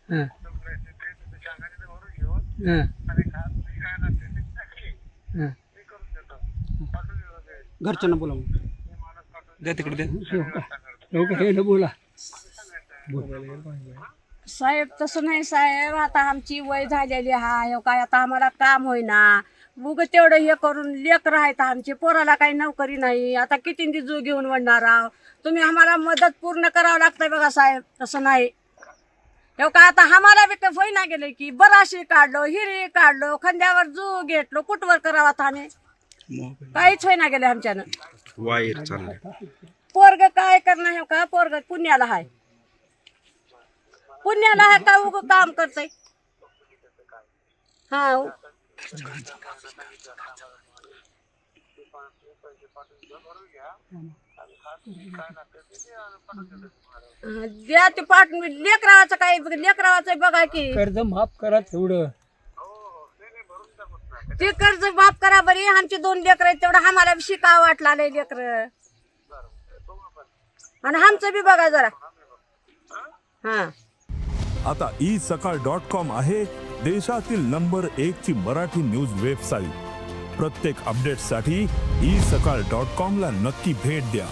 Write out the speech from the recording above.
हां हां हां घरच्यांना बोला द्या तिकडे द्या. हे बोला साहेब तसं नाही साहेब, आता आमची वय झालेली आहे काय, आता आम्हाला काम होईना, उग तेवढं हे करून लेकरं आहेत आमची, पोराला काही नोकरी नाही, आता किती जीव घेऊन वडणार आहो, तुम्ही आम्हाला मदत पूर्ण करावं लागतंय बघा साहेब. तसं नाही हो का, आता आम्हाला बी काही होईना गेले की बराशी काढलो, हिरी काढलो, खांद्यावर जू घेतलो, कुठवर करावा थाने, काहीच होईना गेले आमच्यानं. वायर चाललंय. पोरग काय करणार हो का, पोरग पुण्याला आहे, पुण्याला आहे का उग काम करतय. हा द्या ते पाठ, लेकरावाचं काय, लेकरावाचं बघा की कर्ज माफ करा तेवढं, ते कर्ज माफ करा बरी, आमची 2 लेकर आहेत, तेवढं आम्हाला शिकावं वाटलं लेकर, आणि आमचं बी बघा जरा. हा आता isakal.com आहे देशातील नंबर 1 ची मराठी न्यूज वेबसाईट. प्रत्येक अपडेटसाठी isakal.com ला नक्की भेट द्या.